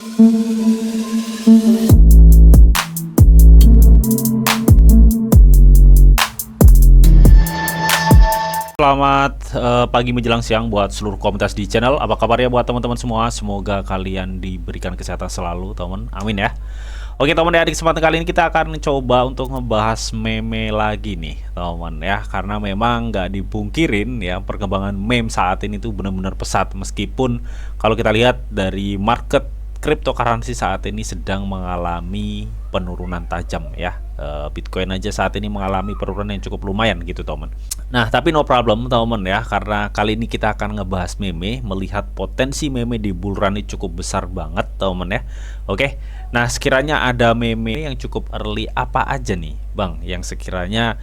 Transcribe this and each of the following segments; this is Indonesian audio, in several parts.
Selamat pagi menjelang siang buat seluruh komunitas di channel. Apa kabarnya buat teman-teman semua? Semoga kalian diberikan kesehatan selalu, teman. Amin ya. Oke teman ya, di kesempatan kali ini kita akan coba untuk ngebahas meme lagi nih teman ya. Karena memang nggak dipungkirin ya, perkembangan meme saat ini tuh benar-benar pesat. Meskipun kalau kita lihat dari market cryptocurrency saat ini sedang mengalami penurunan tajam ya. Bitcoin aja saat ini mengalami penurunan yang cukup lumayan gitu teman. Nah tapi no problem teman ya, karena kali ini kita akan ngebahas meme, melihat potensi meme di bull run ini cukup besar banget teman ya. Oke, nah sekiranya ada meme yang cukup early apa aja nih bang yang sekiranya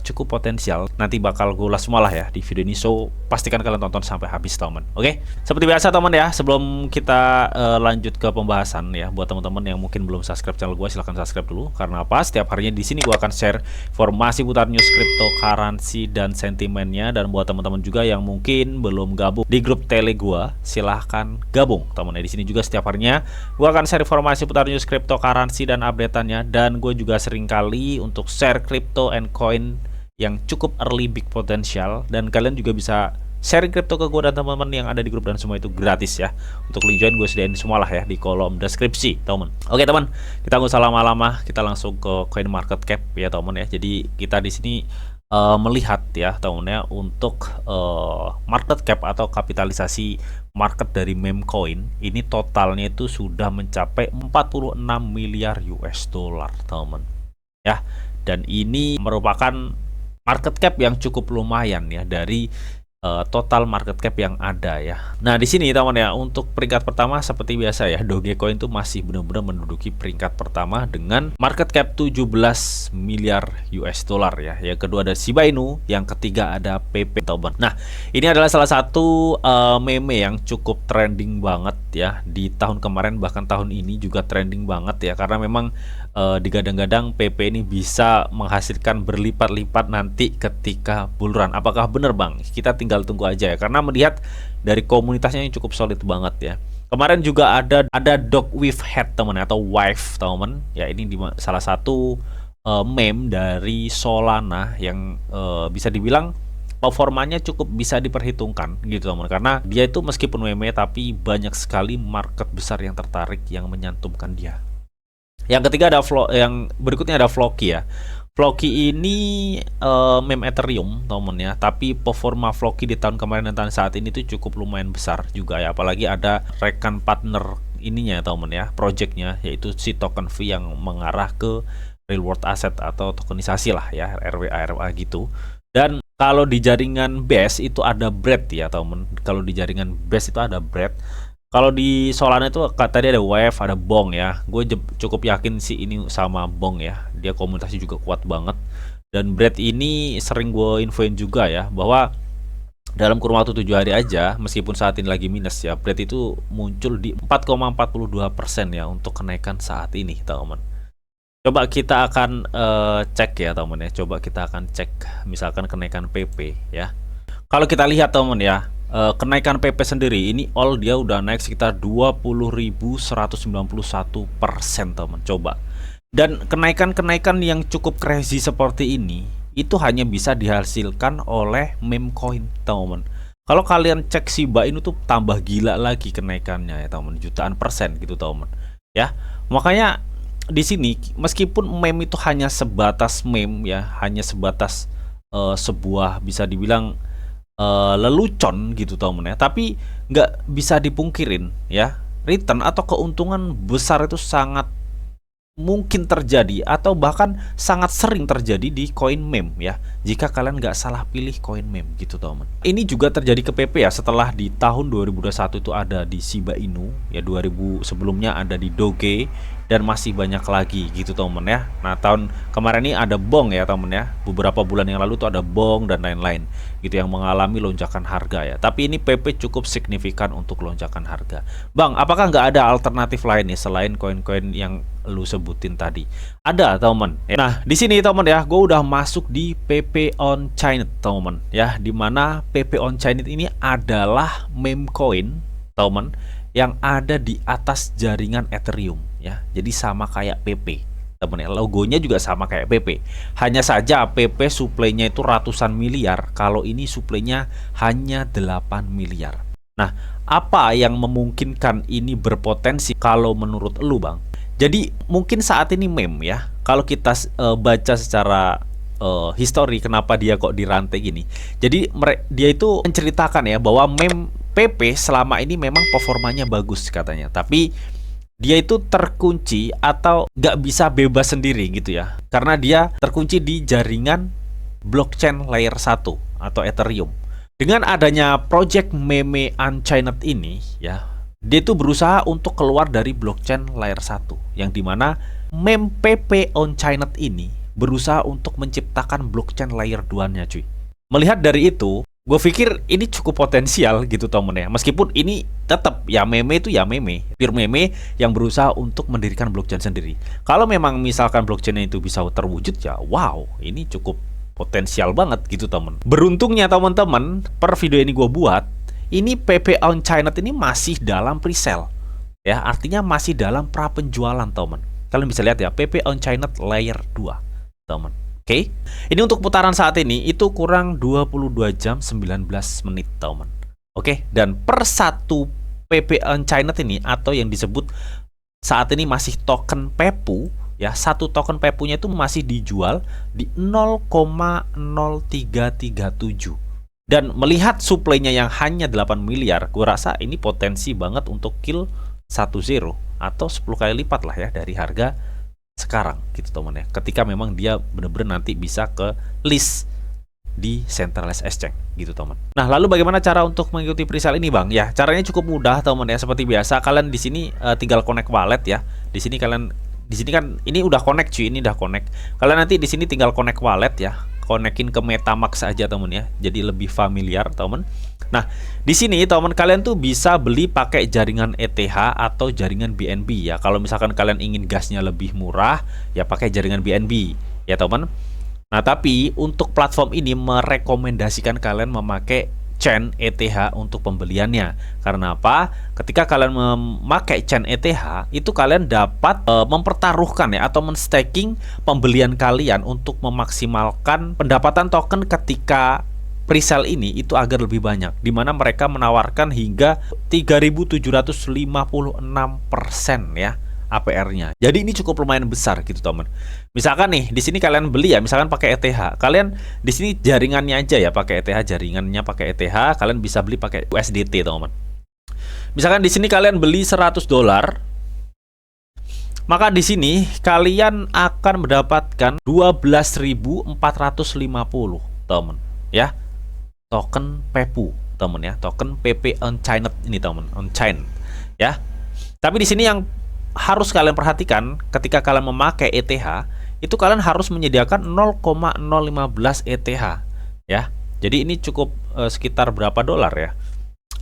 cukup potensial, nanti bakal gue ulas semua lah ya di video ini, so pastikan kalian tonton sampai habis teman. Oke, seperti biasa teman ya, sebelum kita lanjut ke pembahasan ya, buat teman-teman yang mungkin belum subscribe channel gue, silahkan subscribe dulu. Karena apa? Setiap harinya di sini gue akan share informasi putar news cryptocurrency dan sentimennya. Dan buat teman-teman juga yang mungkin belum gabung di grup tele gue, silahkan gabung teman ya. Di sini juga setiap harinya gue akan share informasi putar news cryptocurrency dan updateannya. Dan gue juga sering kali untuk share crypto and coin yang cukup early big potential, dan kalian juga bisa sharing crypto ke gue dan teman-teman yang ada di grup, dan semua itu gratis ya. Untuk link join gue sediain semua lah ya di kolom deskripsi teman. Oke teman, kita nggak usah lama-lama, kita langsung ke coin market cap ya teman ya. Jadi kita di sini melihat ya teman ya, untuk market cap atau kapitalisasi market dari meme coin ini totalnya itu sudah mencapai 46 miliar US dollar teman ya. Dan ini merupakan market cap yang cukup lumayan ya dari total market cap yang ada ya. Nah di sini teman ya, untuk peringkat pertama seperti biasa ya, Dogecoin itu masih benar-benar menduduki peringkat pertama dengan market cap 17 miliar US dollar ya. Yang kedua ada Shiba Inu, yang ketiga ada PP teman. Nah ini adalah salah satu meme yang cukup trending banget ya di tahun kemarin, bahkan tahun ini juga trending banget ya, karena memang digadang-gadang PP ini bisa menghasilkan berlipat-lipat nanti ketika bull run. Apakah benar bang? Kita tinggal tunggu aja ya, karena melihat dari komunitasnya yang cukup solid banget ya. Kemarin juga ada dog with head teman atau wife teman ya, ini di salah satu meme dari Solana yang bisa dibilang performanya cukup bisa diperhitungkan gitu teman, karena dia itu meskipun meme tapi banyak sekali market besar yang tertarik yang menyantumkan dia. Yang ketiga ada yang berikutnya ada Floki ya. Floki ini meme Ethereum teman ya, tapi performa Floki di tahun kemarin dan tahun saat ini tuh cukup lumayan besar juga ya, apalagi ada rekan partner ininya teman ya, projectnya, yaitu si token fee yang mengarah ke real world asset atau tokenisasi lah ya, RWA gitu. Dan kalau di jaringan base itu ada bread ya teman. Kalau di jaringan base itu ada bread. Kalau di Solana itu tadi ada Wave, ada Bong ya. Gue cukup yakin sih ini sama Bong ya. Dia komunitasnya juga kuat banget. Dan Bread ini sering gue infoin juga ya, bahwa dalam kurun waktu 7 hari aja, meskipun saat ini lagi minus ya, Bread itu muncul di 4,42% ya untuk kenaikan saat ini teman. Coba kita akan cek ya teman ya. Coba kita akan cek misalkan kenaikan PP ya. Kalau kita lihat teman ya, kenaikan PP sendiri ini all dia udah naik sekitar 20.191% teman. Coba. Dan kenaikan-kenaikan yang cukup crazy seperti ini itu hanya bisa dihasilkan oleh meme coin teman. Kalau kalian cek Shiba Inu tuh tambah gila lagi kenaikannya ya teman, jutaan persen gitu teman. Ya. Makanya di sini meskipun meme itu hanya sebatas meme ya, hanya sebatas sebuah bisa dibilang lelucon gitu teman ya, tapi nggak bisa dipungkirin ya, return atau keuntungan besar itu sangat mungkin terjadi atau bahkan sangat sering terjadi di koin meme ya, jika kalian nggak salah pilih koin meme gitu teman. Ini juga terjadi ke PP ya, setelah di tahun 2021 itu ada di Shiba Inu ya, 2000 sebelumnya ada di Doge, dan masih banyak lagi gitu teman ya. Nah tahun kemarin ini ada Bong ya teman ya, beberapa bulan yang lalu tuh ada Bong dan lain-lain gitu yang mengalami lonjakan harga ya. Tapi ini PP cukup signifikan untuk lonjakan harga. Bang, apakah nggak ada alternatif lain nih selain koin-koin yang lu sebutin tadi? Ada teman. Nah di sini teman ya, gue udah masuk di PP on Chained teman ya, dimana PP on Chained ini adalah meme coin teman yang ada di atas jaringan Ethereum ya. Jadi sama kayak PP. Temen ya, logonya juga sama kayak PP. Hanya saja PP suplainya itu ratusan miliar, kalau ini suplainya hanya 8 miliar. Nah, apa yang memungkinkan ini berpotensi kalau menurut lu, Bang? Jadi mungkin saat ini meme ya. Kalau kita baca secara history kenapa dia kok dirantai gini. Jadi dia itu menceritakan ya bahwa meme PP selama ini memang performanya bagus katanya. Tapi dia itu terkunci atau nggak bisa bebas sendiri gitu ya. Karena dia terkunci di jaringan blockchain layer 1 atau Ethereum. Dengan adanya project Meme Unchained ini ya, dia itu berusaha untuk keluar dari blockchain layer 1, yang dimana meme PP Unchained ini berusaha untuk menciptakan blockchain layer 2-nya cuy. Melihat dari itu, gue pikir ini cukup potensial gitu temen ya. Meskipun ini tetap ya meme itu ya meme, pure meme yang berusaha untuk mendirikan blockchain sendiri. Kalau memang misalkan blockchainnya itu bisa terwujud ya, wow, ini cukup potensial banget gitu temen. Beruntungnya teman-teman, per video ini gue buat, ini PP Unchained ini masih dalam presale ya, artinya masih dalam pra penjualan teman. Kalian bisa lihat ya, PP Unchained layer 2 teman. Oke, ini untuk putaran saat ini itu kurang 22 jam 19 menit teman. Oke, dan per satu PP Unchained ini atau yang disebut saat ini masih token Pepu ya, satu token Pepunya itu masih dijual di 0,0337. Dan melihat suplainya yang hanya 8 miliar, gue rasa ini potensi banget untuk kill 10 atau 10 kali lipat lah ya dari harga sekarang gitu teman ya, ketika memang dia benar-benar nanti bisa ke list di centralized exchange gitu teman. Nah, lalu bagaimana cara untuk mengikuti presale ini Bang? Ya, caranya cukup mudah teman ya. Seperti biasa kalian di sini tinggal connect wallet ya. Di sini kalian kan ini udah connect cuy, ini udah connect. Kalian nanti di sini tinggal connect wallet ya. Konekin ke MetaMask aja temen ya, jadi lebih familiar temen. Nah, di sini temen kalian tuh bisa beli pakai jaringan ETH atau jaringan BNB ya. Kalau misalkan kalian ingin gasnya lebih murah, ya pakai jaringan BNB ya temen. Nah, tapi untuk platform ini merekomendasikan kalian memakai chain ETH untuk pembeliannya. Karena apa? Ketika kalian memakai chain ETH, itu kalian dapat mempertaruhkan ya atau men-staking pembelian kalian untuk memaksimalkan pendapatan token ketika presale ini itu agar lebih banyak, dimana mereka menawarkan hingga 3.756% ya APR-nya. Jadi ini cukup lumayan besar gitu teman. Misalkan nih di sini kalian beli ya, misalkan pakai ETH, kalian di sini jaringannya aja ya pakai ETH, jaringannya pakai ETH, kalian bisa beli pakai USDT teman. Misalkan di sini kalian beli $100, maka di sini kalian akan mendapatkan 12.450 teman ya, token Pepu teman ya, token PP Unchained ini teman, Unchained ya. Tapi di sini yang harus kalian perhatikan ketika kalian memakai ETH, itu kalian harus menyediakan 0,015 ETH ya. Jadi ini cukup sekitar berapa dolar ya?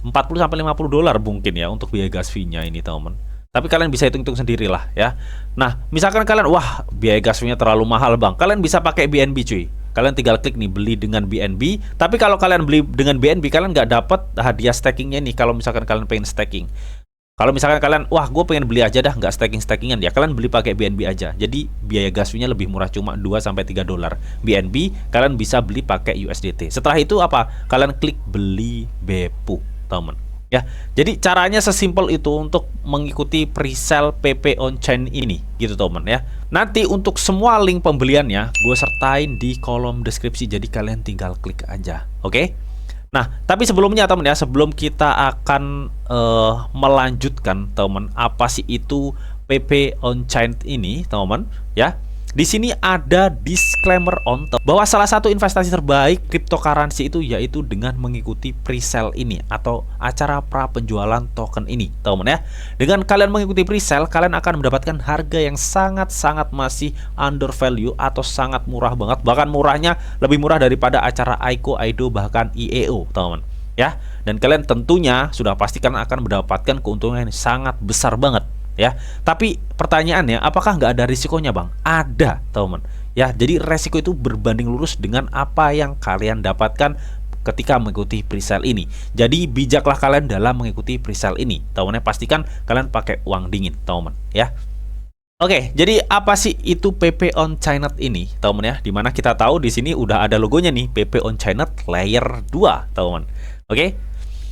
40 sampai 50 dolar mungkin ya untuk biaya gas fee-nya ini teman. Tapi kalian bisa hitung-hitung sendirilah ya. Nah, misalkan kalian wah biaya gas fee-nya terlalu mahal Bang, kalian bisa pakai BNB cuy. Kalian tinggal klik nih beli dengan BNB. Tapi kalau kalian beli dengan BNB, kalian nggak dapat hadiah stakingnya nih. Kalau misalkan kalian pengen staking. Kalau misalkan kalian, wah gue pengen beli aja dah, nggak stakingan ya, kalian beli pakai BNB aja. Jadi biaya gas fee-nya lebih murah, cuma 2-3 dolar. BNB kalian bisa beli pakai USDT. Setelah itu apa? Kalian klik beli Bepu, temen. Ya, jadi caranya sesimpel itu untuk mengikuti presale PP Unchained ini, gitu temen ya. Nanti untuk semua link pembeliannya gue sertain di kolom deskripsi, jadi kalian tinggal klik aja, oke? Nah, tapi sebelumnya teman ya, sebelum kita akan melanjutkan teman, apa sih itu PP Unchained ini teman ya? Di sini ada disclaimer on top bahwa salah satu investasi terbaik cryptocurrency itu yaitu dengan mengikuti presale ini atau acara pra penjualan token ini, teman ya. Dengan kalian mengikuti presale, kalian akan mendapatkan harga yang sangat-sangat masih under value atau sangat murah banget, bahkan murahnya lebih murah daripada acara ICO, IDO, bahkan IEO, teman ya. Dan kalian tentunya sudah pastikan akan mendapatkan keuntungan yang sangat besar banget ya. Tapi pertanyaannya, apakah nggak ada risikonya Bang? Ada teman ya. Jadi resiko itu berbanding lurus dengan apa yang kalian dapatkan ketika mengikuti presale ini. Jadi bijaklah kalian dalam mengikuti presale ini, teman-teman. Pastikan kalian pakai uang dingin, teman-teman, ya. Oke, jadi apa sih itu PP on Chainnet ini, teman-teman ya? Dimana kita tahu di sini udah ada logonya nih, PP on Chainnet Layer 2, teman-teman. Oke,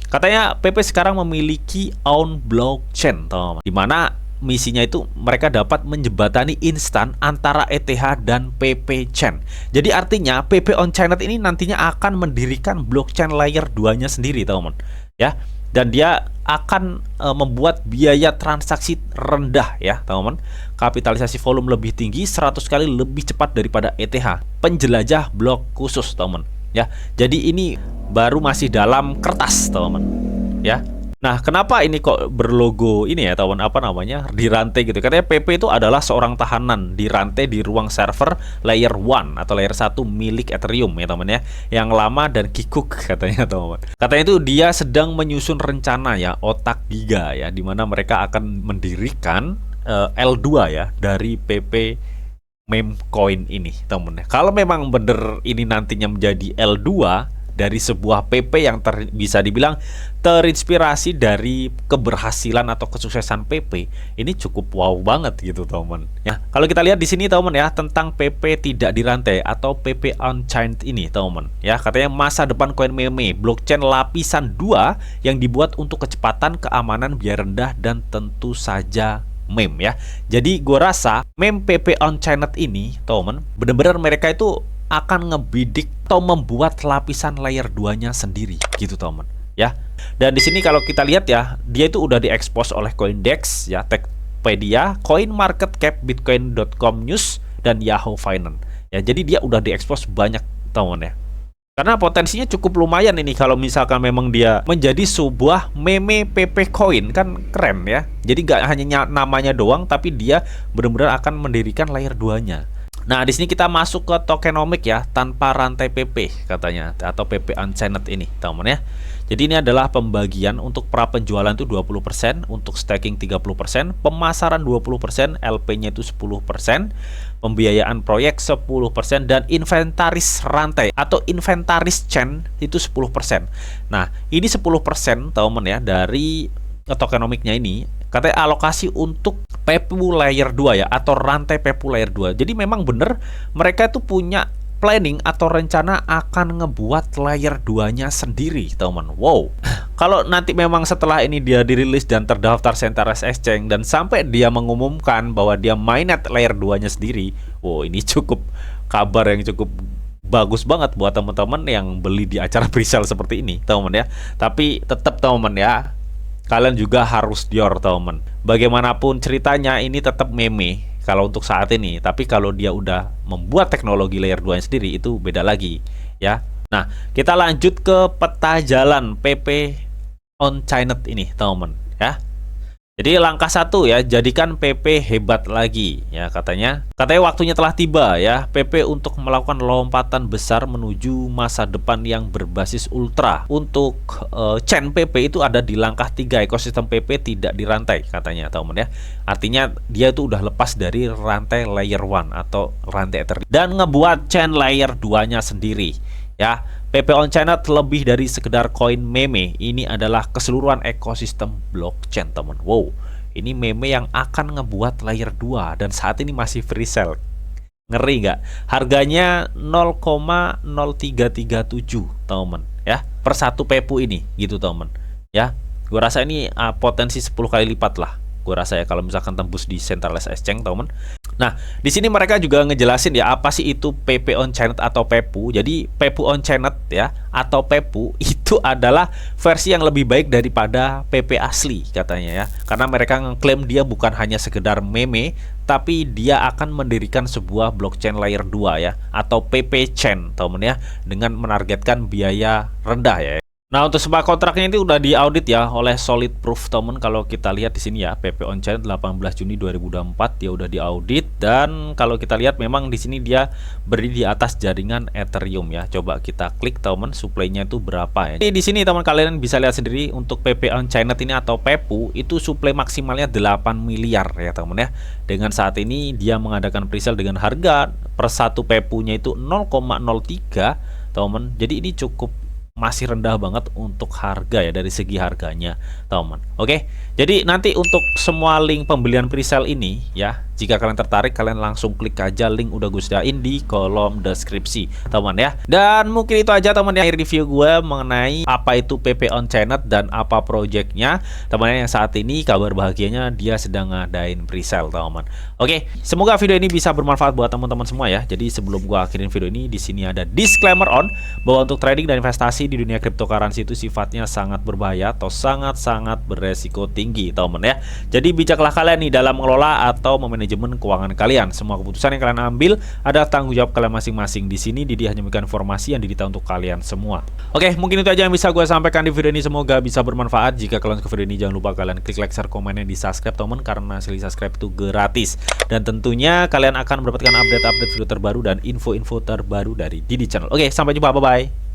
katanya PP sekarang memiliki own blockchain, teman-teman. Dimana misinya itu mereka dapat menjembatani instan antara ETH dan PP Chain. Jadi artinya PP on Chainnet ini nantinya akan mendirikan blockchain Layer 2-nya sendiri, teman-teman. Ya. Dan dia akan membuat biaya transaksi rendah ya, teman-teman. Kapitalisasi volume lebih tinggi, 100 kali lebih cepat daripada ETH. Penjelajah blok khusus, teman-teman. Ya. Jadi ini baru masih dalam kertas, teman-teman. Ya. Nah, kenapa ini kok berlogo ini ya, teman, apa namanya, di rantai gitu? Katanya PP itu adalah seorang tahanan di rantai di ruang server layer 1 atau layer 1 milik Ethereum ya, teman ya, yang lama dan kikuk katanya, teman. Katanya itu dia sedang menyusun rencana ya, otak giga ya, di mana mereka akan mendirikan L2 ya dari PP meme coin ini, teman ya. Kalau memang bener ini nantinya menjadi L2 dari sebuah PP yang bisa dibilang terinspirasi dari keberhasilan atau kesuksesan PP, ini cukup wow banget gitu, teman. Ya, kalau kita lihat di sini, teman ya, tentang PP tidak dirantai atau PP on Chain ini, teman. Ya, katanya masa depan koin meme, blockchain lapisan 2 yang dibuat untuk kecepatan, keamanan, biaya rendah, dan tentu saja meme ya. Jadi gua rasa meme PP on Chainnet ini, teman, bener-bener mereka itu akan ngebidik atau membuat lapisan layer 2-nya sendiri gitu, teman ya. Dan di sini kalau kita lihat ya, dia itu udah diekspos oleh Coindex ya, Techpedia, CoinMarketCap, Bitcoin.com News, dan Yahoo Finance ya. Jadi dia udah diekspos banyak, teman ya. Karena potensinya cukup lumayan ini kalau misalkan memang dia menjadi sebuah meme PP coin, kan keren ya. Jadi gak hanya namanya doang, tapi dia benar-benar akan mendirikan layer 2-nya. Nah, di sini kita masuk ke tokenomic ya, tanpa rantai PP katanya, atau PP Unchained ini, teman ya. Jadi ini adalah pembagian untuk pra penjualan itu 20%, untuk staking 30%, pemasaran 20%, LP-nya itu 10%, pembiayaan proyek 10%, dan inventaris rantai atau inventaris chain itu 10%. Nah, ini 10%, teman ya, dari tokenomicnya ini katanya alokasi untuk PEPU layer 2 ya, atau rantai PEPU layer 2. Jadi memang bener mereka itu punya planning atau rencana akan ngebuat layer 2-nya sendiri, teman. Wow. Kalau nanti memang setelah ini dia dirilis dan terdaftar Centralized Exchange dan sampai dia mengumumkan bahwa dia mainnet layer 2-nya sendiri, wow, ini cukup kabar yang cukup bagus banget buat teman-teman yang beli di acara presale seperti ini, teman ya. Tapi tetap, teman ya, kalian juga harus dior, teman. Bagaimanapun ceritanya ini tetap meme kalau untuk saat ini, tapi kalau dia udah membuat teknologi layer 2 sendiri itu beda lagi ya. Nah, kita lanjut ke peta jalan PP on Chainnet ini, teman ya. Jadi langkah 1 ya, jadikan PP hebat lagi ya, katanya waktunya telah tiba ya, PP untuk melakukan lompatan besar menuju masa depan yang berbasis ultra. Untuk chain PP itu ada di langkah 3, ekosistem PP tidak dirantai katanya, teman ya. Artinya dia itu udah lepas dari rantai layer 1 atau rantai Ether dan ngebuat chain layer 2-nya sendiri ya. PP on Chainnet lebih dari sekedar koin meme, ini adalah keseluruhan ekosistem blockchain, teman. Wow, ini meme yang akan ngebuat layer 2 dan saat ini masih free sale. Ngeri nggak? Harganya 0,0337, teman ya, per satu PEPU ini gitu, teman ya. Gua rasa ini potensi 10 kali lipat lah, gua rasa ya, kalau misalkan tembus di Centralized Exchange, teman. Nah, di sini mereka juga ngejelasin ya apa sih itu PP on Chainnet atau PEPU. Jadi PEPU on Chainnet ya atau PEPU itu adalah versi yang lebih baik daripada PP asli katanya ya. Karena mereka ngeklaim dia bukan hanya sekedar meme, tapi dia akan mendirikan sebuah blockchain layer 2 ya, atau PP Chain, teman ya, dengan menargetkan biaya rendah ya. Nah, untuk smart kontraknya itu udah diaudit ya oleh Solid Proof, temen. Kalau kita lihat di sini ya, PP on Chain 18 Juni 2024 dia udah diaudit, dan kalau kita lihat memang di sini dia berdiri di atas jaringan Ethereum ya. Coba kita klik, temen, supply-nya itu berapa ya. Jadi di sini teman kalian bisa lihat sendiri untuk PP on Chainnet ini atau PEPU itu supply maksimalnya 8 miliar ya, temen ya. Dengan saat ini dia mengadakan presale dengan harga per satu PEPU-nya itu 0,03, temen. Jadi ini cukup masih rendah banget untuk harga ya, dari segi harganya teman. Oke, jadi nanti untuk semua link pembelian presale ini ya, jika kalian tertarik kalian langsung klik aja link udah gue sediain di kolom deskripsi teman ya. Dan mungkin itu aja teman ya review gue mengenai apa itu PP on Chained dan apa projectnya teman yang saat ini kabar bahagianya dia sedang ngadain presale teman. Oke, semoga video ini bisa bermanfaat buat teman-teman semua ya. Jadi sebelum gue akhirin video ini, di sini ada disclaimer on bahwa untuk trading dan investasi di dunia cryptocurrency itu sifatnya sangat berbahaya atau sangat-sangat beresiko tinggi teman ya. Jadi bijaklah kalian nih dalam mengelola atau memanajemen keuangan kalian. Semua keputusan yang kalian ambil ada tanggung jawab kalian masing-masing. Di sini Didi hanya memberikan informasi yang didita untuk kalian semua. Oke, mungkin itu aja yang bisa gue sampaikan di video ini. Semoga bisa bermanfaat. Jika kalian suka video ini, jangan lupa kalian klik like, share, komen, dan di subscribe teman, karena hasil subscribe itu gratis. Dan tentunya kalian akan mendapatkan update-update video terbaru dan info-info terbaru dari Didi Channel. Oke, sampai jumpa, bye-bye.